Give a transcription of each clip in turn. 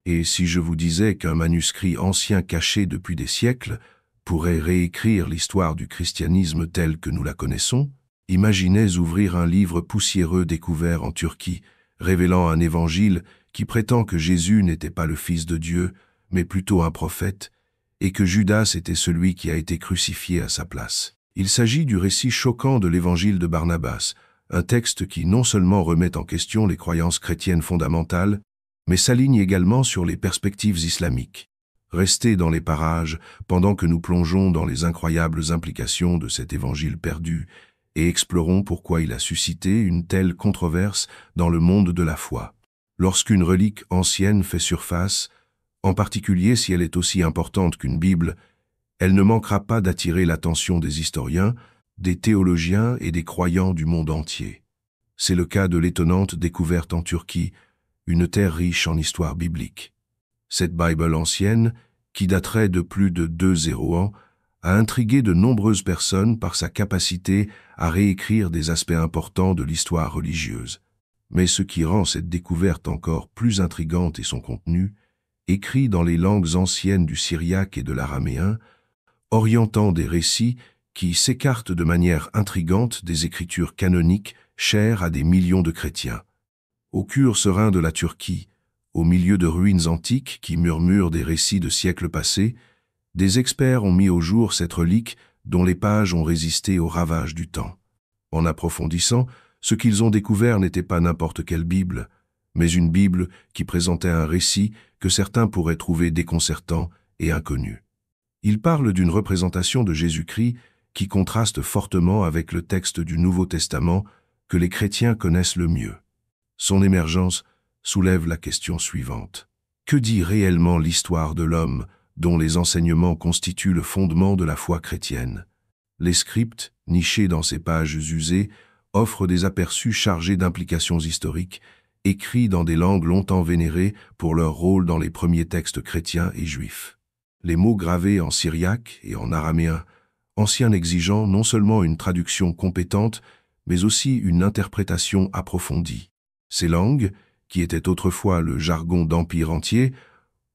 Et si je vous disais qu'un manuscrit ancien caché depuis des siècles pourrait réécrire l'histoire du christianisme tel que nous la connaissons, imaginez ouvrir un livre poussiéreux découvert en Turquie, révélant un évangile qui prétend que Jésus n'était pas le Fils de Dieu, mais plutôt un prophète, et que Judas était celui qui a été crucifié à sa place. Il s'agit du récit choquant de l'évangile de Barnabas, un texte qui non seulement remet en question les croyances chrétiennes fondamentales, mais s'aligne également sur les perspectives islamiques. Restez dans les parages pendant que nous plongeons dans les incroyables implications de cet évangile perdu et explorons pourquoi il a suscité une telle controverse dans le monde de la foi. Lorsqu'une relique ancienne fait surface, en particulier si elle est aussi importante qu'une Bible, elle ne manquera pas d'attirer l'attention des historiens, des théologiens et des croyants du monde entier. C'est le cas de l'étonnante découverte en Turquie, une terre riche en histoire biblique. Cette Bible ancienne, qui daterait de plus de 200 ans, a intrigué de nombreuses personnes par sa capacité à réécrire des aspects importants de l'histoire religieuse. Mais ce qui rend cette découverte encore plus intrigante est son contenu, écrit dans les langues anciennes du syriaque et de l'araméen, orientant des récits qui s'écartent de manière intrigante des écritures canoniques chères à des millions de chrétiens. Au cœur serein de la Turquie, au milieu de ruines antiques qui murmurent des récits de siècles passés, des experts ont mis au jour cette relique dont les pages ont résisté aux ravages du temps. En approfondissant, ce qu'ils ont découvert n'était pas n'importe quelle Bible, mais une Bible qui présentait un récit que certains pourraient trouver déconcertant et inconnu. Ils parlent d'une représentation de Jésus-Christ qui contraste fortement avec le texte du Nouveau Testament que les chrétiens connaissent le mieux. Son émergence soulève la question suivante. Que dit réellement l'histoire de l'homme dont les enseignements constituent le fondement de la foi chrétienne? Les scripts, nichés dans ces pages usées, offrent des aperçus chargés d'implications historiques, écrits dans des langues longtemps vénérées pour leur rôle dans les premiers textes chrétiens et juifs. Les mots gravés en syriaque et en araméen, anciens exigeant non seulement une traduction compétente, mais aussi une interprétation approfondie. Ces langues, qui étaient autrefois le jargon d'empires entiers,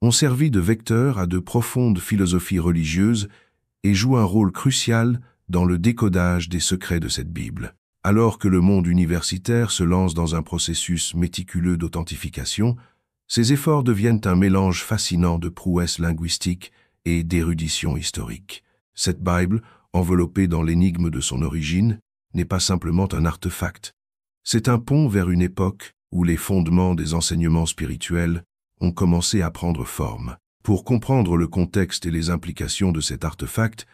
ont servi de vecteur à de profondes philosophies religieuses et jouent un rôle crucial dans le décodage des secrets de cette Bible. Alors que le monde universitaire se lance dans un processus méticuleux d'authentification, ces efforts deviennent un mélange fascinant de prouesses linguistiques et d'érudition historique. Cette Bible, enveloppée dans l'énigme de son origine, n'est pas simplement un artefact. C'est un pont vers une époque où les fondements des enseignements spirituels ont commencé à prendre forme. Pour comprendre le contexte et les implications de cet artefact,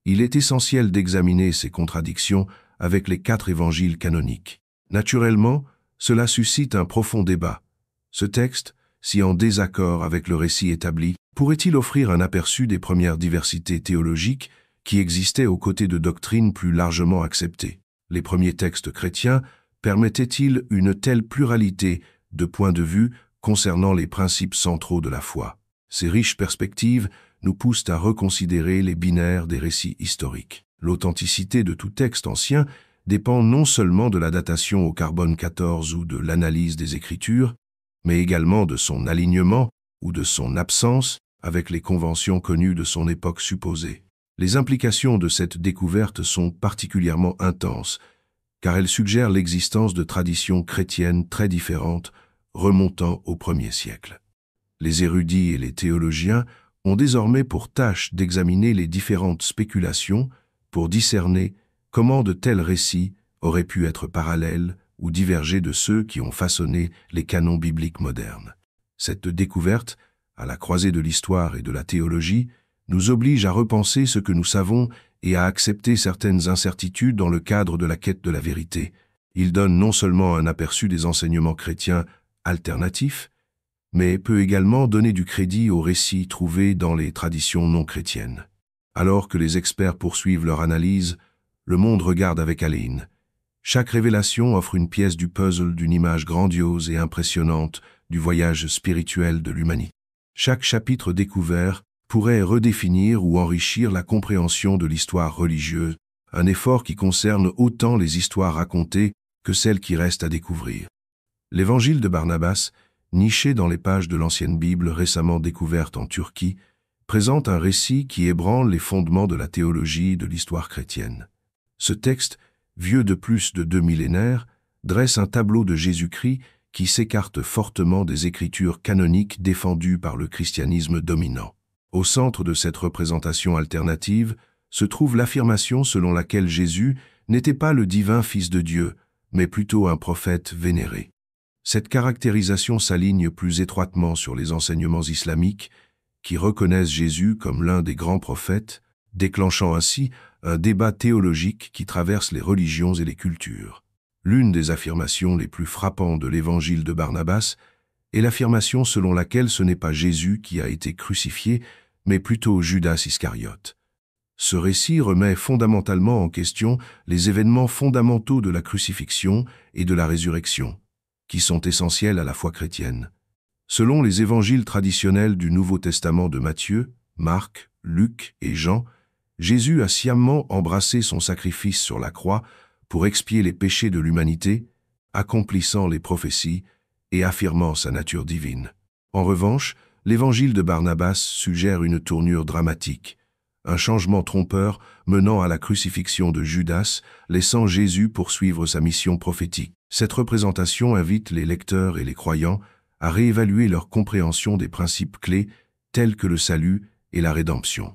il est essentiel d'examiner ces contradictions avec les 4 évangiles canoniques. Naturellement, cela suscite un profond débat. Ce texte, si en désaccord avec le récit établi, pourrait-il offrir un aperçu des premières diversités théologiques qui existaient aux côtés de doctrines plus largement acceptées? Les premiers textes chrétiens permettaient-ils une telle pluralité de points de vue concernant les principes centraux de la foi? Ces riches perspectives nous poussent à reconsidérer les binaires des récits historiques. L'authenticité de tout texte ancien dépend non seulement de la datation au carbone 14 ou de l'analyse des Écritures, mais également de son alignement ou de son absence avec les conventions connues de son époque supposée. Les implications de cette découverte sont particulièrement intenses, car elles suggèrent l'existence de traditions chrétiennes très différentes remontant au 1er siècle. Les érudits et les théologiens ont désormais pour tâche d'examiner les différentes spéculations pour discerner comment de tels récits auraient pu être parallèles ou diverger de ceux qui ont façonné les canons bibliques modernes. Cette découverte, à la croisée de l'histoire et de la théologie, nous oblige à repenser ce que nous savons et à accepter certaines incertitudes dans le cadre de la quête de la vérité. Il donne non seulement un aperçu des enseignements chrétiens alternatifs, mais peut également donner du crédit aux récits trouvés dans les traditions non chrétiennes. Alors que les experts poursuivent leur analyse, le monde regarde avec haleine. Chaque révélation offre une pièce du puzzle d'une image grandiose et impressionnante du voyage spirituel de l'humanité. Chaque chapitre découvert pourrait redéfinir ou enrichir la compréhension de l'histoire religieuse, un effort qui concerne autant les histoires racontées que celles qui restent à découvrir. L'évangile de Barnabas niché dans les pages de l'ancienne Bible récemment découverte en Turquie, présente un récit qui ébranle les fondements de la théologie et de l'histoire chrétienne. Ce texte, vieux de plus de 2 millénaires, dresse un tableau de Jésus-Christ qui s'écarte fortement des écritures canoniques défendues par le christianisme dominant. Au centre de cette représentation alternative se trouve l'affirmation selon laquelle Jésus n'était pas le divin Fils de Dieu, mais plutôt un prophète vénéré. Cette caractérisation s'aligne plus étroitement sur les enseignements islamiques qui reconnaissent Jésus comme l'un des grands prophètes, déclenchant ainsi un débat théologique qui traverse les religions et les cultures. L'une des affirmations les plus frappantes de l'évangile de Barnabas est l'affirmation selon laquelle ce n'est pas Jésus qui a été crucifié, mais plutôt Judas Iscariote. Ce récit remet fondamentalement en question les événements fondamentaux de la crucifixion et de la résurrection, qui sont essentiels à la foi chrétienne. Selon les évangiles traditionnels du Nouveau Testament de Matthieu, Marc, Luc et Jean, Jésus a sciemment embrassé son sacrifice sur la croix pour expier les péchés de l'humanité, accomplissant les prophéties et affirmant sa nature divine. En revanche, l'évangile de Barnabas suggère une tournure dramatique, un changement trompeur menant à la crucifixion de Judas, laissant Jésus poursuivre sa mission prophétique. Cette représentation invite les lecteurs et les croyants à réévaluer leur compréhension des principes clés tels que le salut et la rédemption.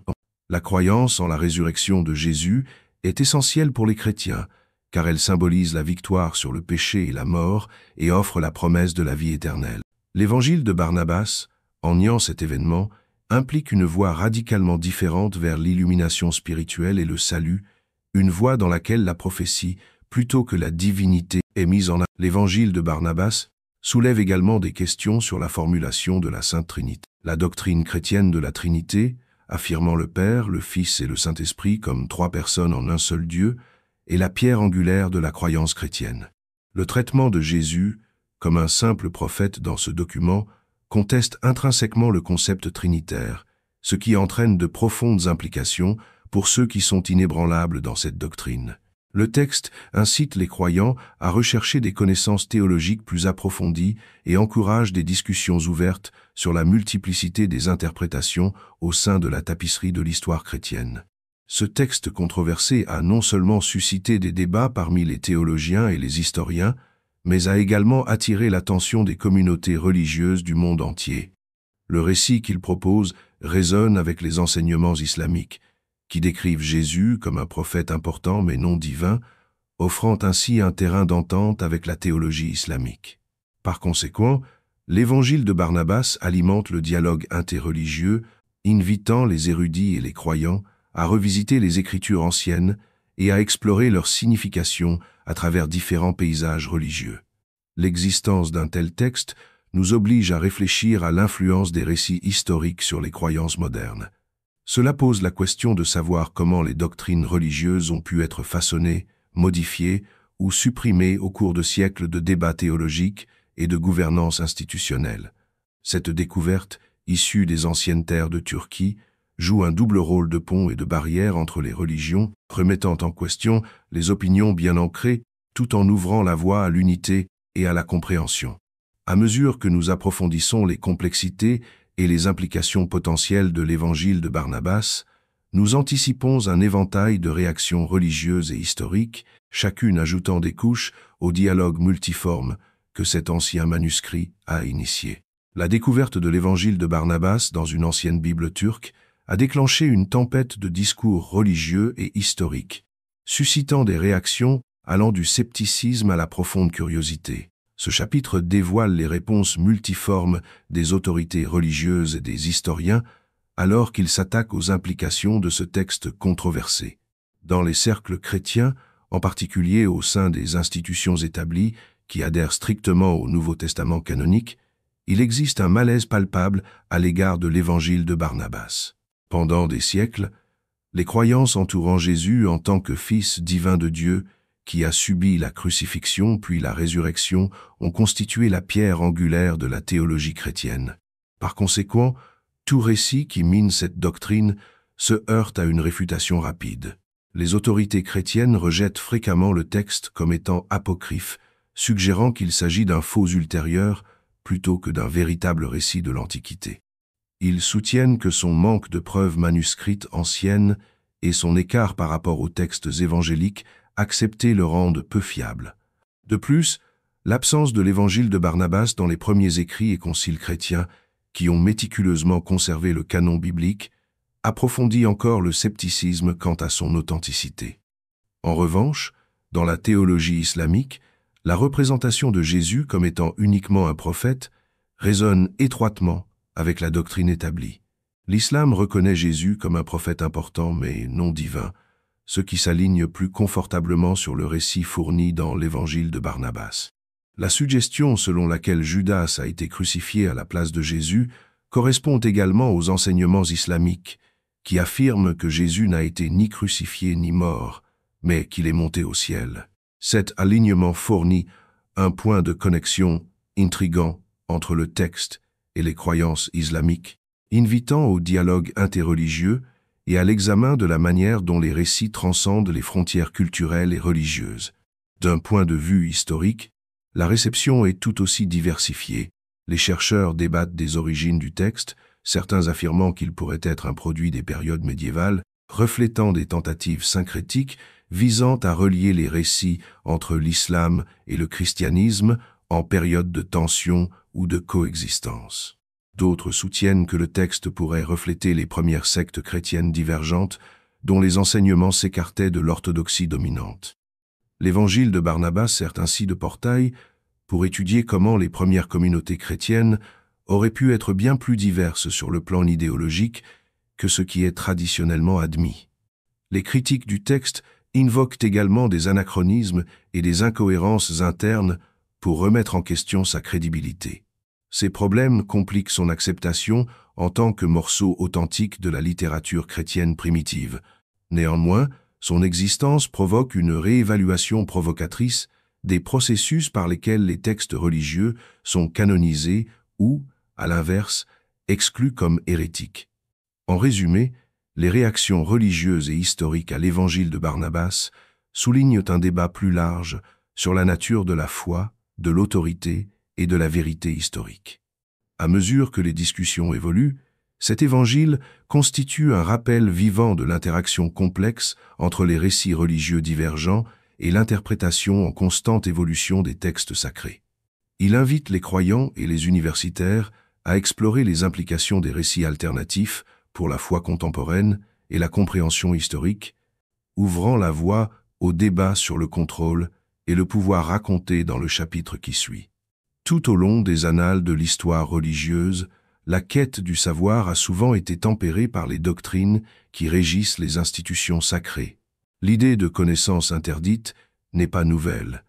La croyance en la résurrection de Jésus est essentielle pour les chrétiens, car elle symbolise la victoire sur le péché et la mort et offre la promesse de la vie éternelle. L'évangile de Barnabas, en niant cet événement, implique une voie radicalement différente vers l'illumination spirituelle et le salut, une voie dans laquelle la prophétie, plutôt que la divinité, est mise en avant. L'évangile de Barnabas soulève également des questions sur la formulation de la Sainte Trinité. La doctrine chrétienne de la Trinité, affirmant le Père, le Fils et le Saint-Esprit comme 3 personnes en un seul Dieu, est la pierre angulaire de la croyance chrétienne. Le traitement de Jésus, comme un simple prophète dans ce document, conteste intrinsèquement le concept trinitaire, ce qui entraîne de profondes implications pour ceux qui sont inébranlables dans cette doctrine. Le texte incite les croyants à rechercher des connaissances théologiques plus approfondies et encourage des discussions ouvertes sur la multiplicité des interprétations au sein de la tapisserie de l'histoire chrétienne. Ce texte controversé a non seulement suscité des débats parmi les théologiens et les historiens, mais a également attiré l'attention des communautés religieuses du monde entier. Le récit qu'il propose résonne avec les enseignements islamiques, qui décrivent Jésus comme un prophète important mais non divin, offrant ainsi un terrain d'entente avec la théologie islamique. Par conséquent, l'évangile de Barnabas alimente le dialogue interreligieux, invitant les érudits et les croyants à revisiter les Écritures anciennes et à explorer leur signification à travers différents paysages religieux. L'existence d'un tel texte nous oblige à réfléchir à l'influence des récits historiques sur les croyances modernes. Cela pose la question de savoir comment les doctrines religieuses ont pu être façonnées, modifiées ou supprimées au cours de siècles de débats théologiques et de gouvernance institutionnelle. Cette découverte, issue des anciennes terres de Turquie, joue un double rôle de pont et de barrière entre les religions, remettant en question les opinions bien ancrées, tout en ouvrant la voie à l'unité et à la compréhension. À mesure que nous approfondissons les complexités et les implications potentielles de l'évangile de Barnabas, nous anticipons un éventail de réactions religieuses et historiques, chacune ajoutant des couches au dialogue multiforme que cet ancien manuscrit a initié. La découverte de l'évangile de Barnabas dans une ancienne Bible turque a déclenché une tempête de discours religieux et historiques, suscitant des réactions allant du scepticisme à la profonde curiosité. Ce chapitre dévoile les réponses multiformes des autorités religieuses et des historiens, alors qu'ils s'attaquent aux implications de ce texte controversé. Dans les cercles chrétiens, en particulier au sein des institutions établies qui adhèrent strictement au Nouveau Testament canonique, il existe un malaise palpable à l'égard de l'évangile de Barnabas. Pendant des siècles, les croyances entourant Jésus en tant que Fils divin de Dieu, qui a subi la crucifixion puis la résurrection, ont constitué la pierre angulaire de la théologie chrétienne. Par conséquent, tout récit qui mine cette doctrine se heurte à une réfutation rapide. Les autorités chrétiennes rejettent fréquemment le texte comme étant apocryphe, suggérant qu'il s'agit d'un faux ultérieur, plutôt que d'un véritable récit de l'Antiquité. Ils soutiennent que son manque de preuves manuscrites anciennes et son écart par rapport aux textes évangéliques acceptés le rendent peu fiable. De plus, l'absence de l'évangile de Barnabas dans les premiers écrits et conciles chrétiens, qui ont méticuleusement conservé le canon biblique, approfondit encore le scepticisme quant à son authenticité. En revanche, dans la théologie islamique, la représentation de Jésus comme étant uniquement un prophète résonne étroitement avec la doctrine établie. L'islam reconnaît Jésus comme un prophète important mais non divin, ce qui s'aligne plus confortablement sur le récit fourni dans l'évangile de Barnabas. La suggestion selon laquelle Judas a été crucifié à la place de Jésus correspond également aux enseignements islamiques, qui affirment que Jésus n'a été ni crucifié ni mort, mais qu'il est monté au ciel. Cet alignement fournit un point de connexion intrigant entre le texte et les croyances islamiques, invitant au dialogue interreligieux et à l'examen de la manière dont les récits transcendent les frontières culturelles et religieuses. D'un point de vue historique, la réception est tout aussi diversifiée. Les chercheurs débattent des origines du texte, certains affirmant qu'il pourrait être un produit des périodes médiévales, reflétant des tentatives syncrétiques visant à relier les récits entre l'islam et le christianisme en période de tension ou de coexistence. D'autres soutiennent que le texte pourrait refléter les premières sectes chrétiennes divergentes dont les enseignements s'écartaient de l'orthodoxie dominante. L'évangile de Barnabas sert ainsi de portail pour étudier comment les premières communautés chrétiennes auraient pu être bien plus diverses sur le plan idéologique que ce qui est traditionnellement admis. Les critiques du texte invoquent également des anachronismes et des incohérences internes pour remettre en question sa crédibilité. Ces problèmes compliquent son acceptation en tant que morceau authentique de la littérature chrétienne primitive. Néanmoins, son existence provoque une réévaluation provocatrice des processus par lesquels les textes religieux sont canonisés ou, à l'inverse, exclus comme hérétiques. En résumé, les réactions religieuses et historiques à l'évangile de Barnabas soulignent un débat plus large sur la nature de la foi, de l'autorité et de la vérité historique. À mesure que les discussions évoluent, cet évangile constitue un rappel vivant de l'interaction complexe entre les récits religieux divergents et l'interprétation en constante évolution des textes sacrés. Il invite les croyants et les universitaires à explorer les implications des récits alternatifs pour la foi contemporaine et la compréhension historique, ouvrant la voie au débat sur le contrôle et le pouvoir raconté dans le chapitre qui suit. Tout au long des annales de l'histoire religieuse, la quête du savoir a souvent été tempérée par les doctrines qui régissent les institutions sacrées. L'idée de connaissance interdite n'est pas nouvelle.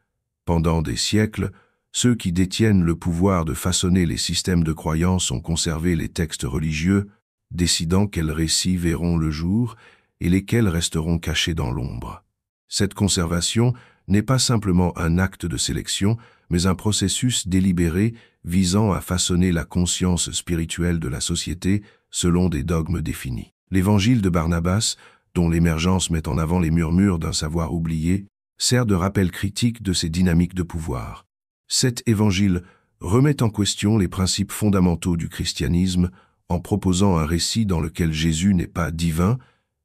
Pendant des siècles, ceux qui détiennent le pouvoir de façonner les systèmes de croyance ont conservé les textes religieux, décidant quels récits verront le jour et lesquels resteront cachés dans l'ombre. Cette conservation n'est pas simplement un acte de sélection, mais un processus délibéré visant à façonner la conscience spirituelle de la société selon des dogmes définis. L'évangile de Barnabas, dont l'émergence met en avant les murmures d'un savoir oublié, sert de rappel critique de ces dynamiques de pouvoir. Cet évangile remet en question les principes fondamentaux du christianisme en proposant un récit dans lequel Jésus n'est pas divin,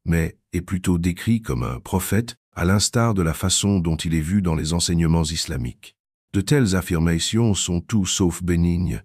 mais est plutôt décrit comme un prophète, à l'instar de la façon dont il est vu dans les enseignements islamiques. De telles affirmations sont tout sauf bénignes.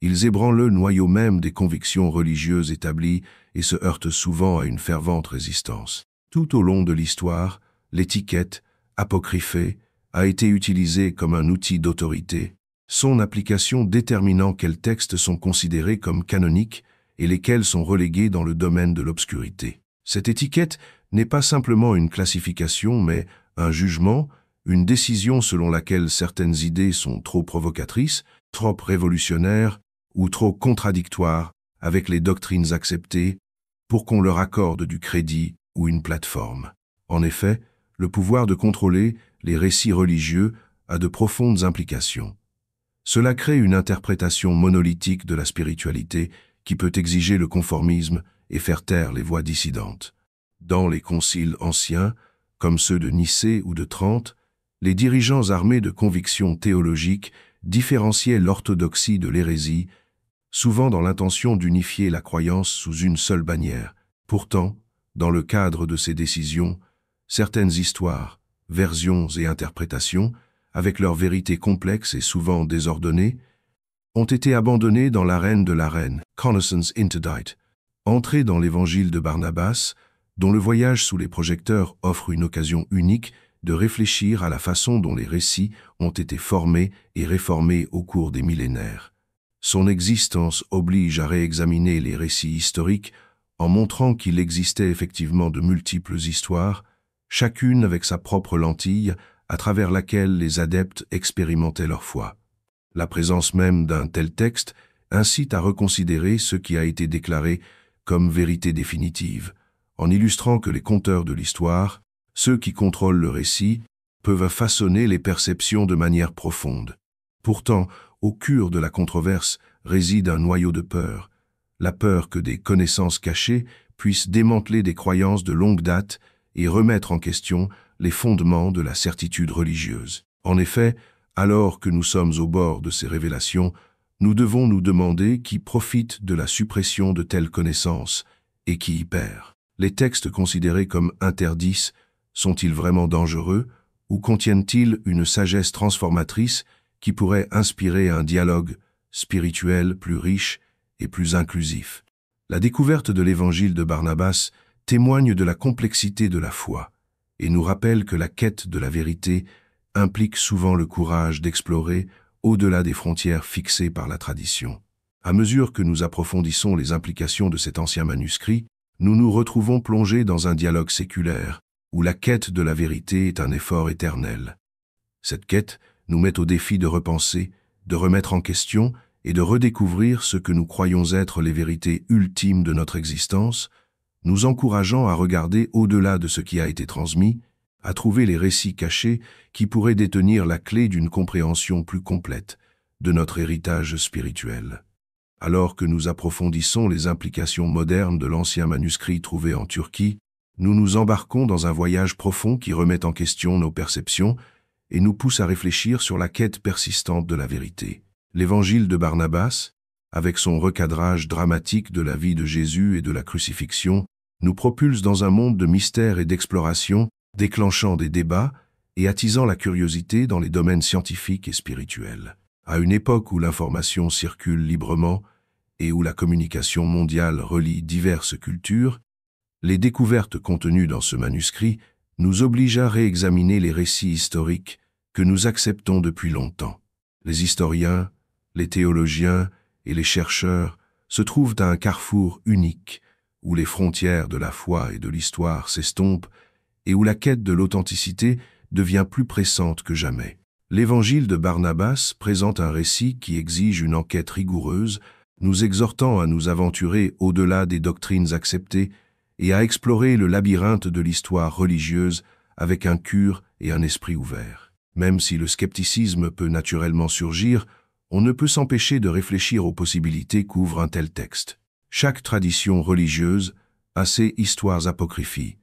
Ils ébranlent le noyau même des convictions religieuses établies et se heurtent souvent à une fervente résistance. Tout au long de l'histoire, l'étiquette, apocryphée, a été utilisée comme un outil d'autorité, son application déterminant quels textes sont considérés comme canoniques et lesquels sont relégués dans le domaine de l'obscurité. Cette étiquette n'est pas simplement une classification, mais un jugement, une décision selon laquelle certaines idées sont trop provocatrices, trop révolutionnaires ou trop contradictoires avec les doctrines acceptées pour qu'on leur accorde du crédit ou une plateforme. En effet, le pouvoir de contrôler les récits religieux a de profondes implications. Cela crée une interprétation monolithique de la spiritualité qui peut exiger le conformisme et faire taire les voix dissidentes. Dans les conciles anciens, comme ceux de Nicée ou de Trente, les dirigeants armés de convictions théologiques différenciait l'orthodoxie de l'hérésie, souvent dans l'intention d'unifier la croyance sous une seule bannière. Pourtant, dans le cadre de ces décisions, certaines histoires, versions et interprétations, avec leurs vérités complexes et souvent désordonnées, ont été abandonnées dans l'arène de l'arène, Connaissance Interdite, entrée dans l'évangile de Barnabas, dont le voyage sous les projecteurs offre une occasion unique de réfléchir à la façon dont les récits ont été formés et réformés au cours des millénaires. Son existence oblige à réexaminer les récits historiques en montrant qu'il existait effectivement de multiples histoires, chacune avec sa propre lentille à travers laquelle les adeptes expérimentaient leur foi. La présence même d'un tel texte incite à reconsidérer ce qui a été déclaré comme vérité définitive, en illustrant que les conteurs de l'histoire, ceux qui contrôlent le récit, peuvent façonner les perceptions de manière profonde. Pourtant, au cœur de la controverse réside un noyau de peur, la peur que des connaissances cachées puissent démanteler des croyances de longue date et remettre en question les fondements de la certitude religieuse. En effet, alors que nous sommes au bord de ces révélations, nous devons nous demander qui profite de la suppression de telles connaissances et qui y perd. Les textes considérés comme interdits sont-ils vraiment dangereux ou contiennent-ils une sagesse transformatrice qui pourrait inspirer un dialogue spirituel plus riche et plus inclusif? La découverte de l'évangile de Barnabas témoigne de la complexité de la foi et nous rappelle que la quête de la vérité implique souvent le courage d'explorer au-delà des frontières fixées par la tradition. À mesure que nous approfondissons les implications de cet ancien manuscrit, nous nous retrouvons plongés dans un dialogue séculaire, où la quête de la vérité est un effort éternel. Cette quête nous met au défi de repenser, de remettre en question et de redécouvrir ce que nous croyons être les vérités ultimes de notre existence, nous encourageant à regarder au-delà de ce qui a été transmis, à trouver les récits cachés qui pourraient détenir la clé d'une compréhension plus complète de notre héritage spirituel. Alors que nous approfondissons les implications modernes de l'ancien manuscrit trouvé en Turquie, nous nous embarquons dans un voyage profond qui remet en question nos perceptions et nous pousse à réfléchir sur la quête persistante de la vérité. L'évangile de Barnabas, avec son recadrage dramatique de la vie de Jésus et de la crucifixion, nous propulse dans un monde de mystère et d'exploration, déclenchant des débats et attisant la curiosité dans les domaines scientifiques et spirituels. À une époque où l'information circule librement et où la communication mondiale relie diverses cultures, les découvertes contenues dans ce manuscrit nous obligent à réexaminer les récits historiques que nous acceptons depuis longtemps. Les historiens, les théologiens et les chercheurs se trouvent à un carrefour unique où les frontières de la foi et de l'histoire s'estompent et où la quête de l'authenticité devient plus pressante que jamais. L'évangile de Barnabas présente un récit qui exige une enquête rigoureuse, nous exhortant à nous aventurer au-delà des doctrines acceptées et à explorer le labyrinthe de l'histoire religieuse avec un cœur et un esprit ouverts. Même si le scepticisme peut naturellement surgir, on ne peut s'empêcher de réfléchir aux possibilités qu'ouvre un tel texte. Chaque tradition religieuse a ses histoires apocryphies,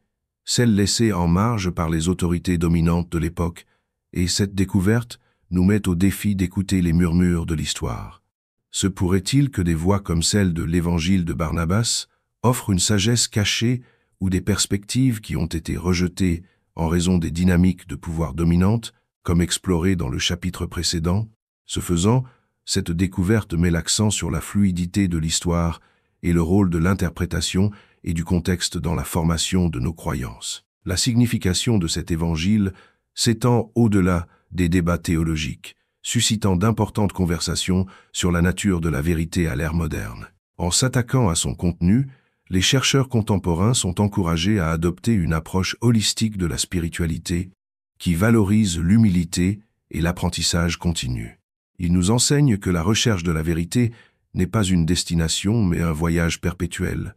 celles laissées en marge par les autorités dominantes de l'époque, et cette découverte nous met au défi d'écouter les murmures de l'histoire. Se pourrait-il que des voix comme celle de l'évangile de Barnabas offrent une sagesse cachée ou des perspectives qui ont été rejetées en raison des dynamiques de pouvoir dominantes, comme explorées dans le chapitre précédent? Ce faisant, cette découverte met l'accent sur la fluidité de l'histoire et le rôle de l'interprétation et du contexte dans la formation de nos croyances. La signification de cet évangile s'étend au-delà des débats théologiques, suscitant d'importantes conversations sur la nature de la vérité à l'ère moderne. En s'attaquant à son contenu, les chercheurs contemporains sont encouragés à adopter une approche holistique de la spiritualité qui valorise l'humilité et l'apprentissage continu. Ils nous enseignent que la recherche de la vérité n'est pas une destination mais un voyage perpétuel,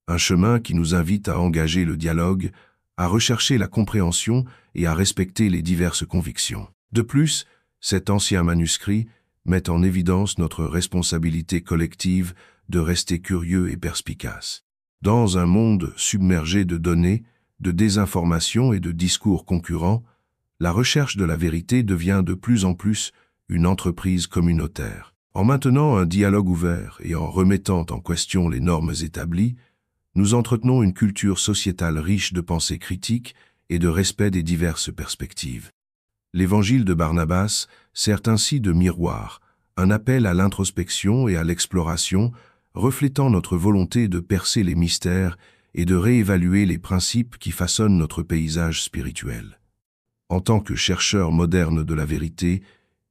un chemin qui nous invite à engager le dialogue, à rechercher la compréhension et à respecter les diverses convictions. De plus, cet ancien manuscrit met en évidence notre responsabilité collective de rester curieux et perspicace. Dans un monde submergé de données, de désinformation et de discours concurrents, la recherche de la vérité devient de plus en plus une entreprise communautaire. En maintenant un dialogue ouvert et en remettant en question les normes établies, nous entretenons une culture sociétale riche de pensée critique et de respect des diverses perspectives. L'Évangile de Barnabas sert ainsi de miroir, un appel à l'introspection et à l'exploration, reflétant notre volonté de percer les mystères et de réévaluer les principes qui façonnent notre paysage spirituel. En tant que chercheurs modernes de la vérité,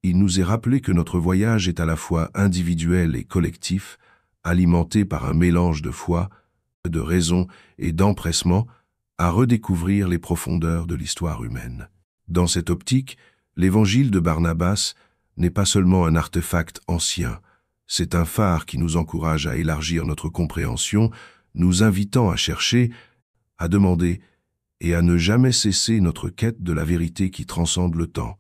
il nous est rappelé que notre voyage est à la fois individuel et collectif, alimenté par un mélange de foi, de raison et d'empressement à redécouvrir les profondeurs de l'histoire humaine. Dans cette optique, l'Évangile de Barnabas n'est pas seulement un artefact ancien, c'est un phare qui nous encourage à élargir notre compréhension, nous invitant à chercher, à demander et à ne jamais cesser notre quête de la vérité qui transcende le temps.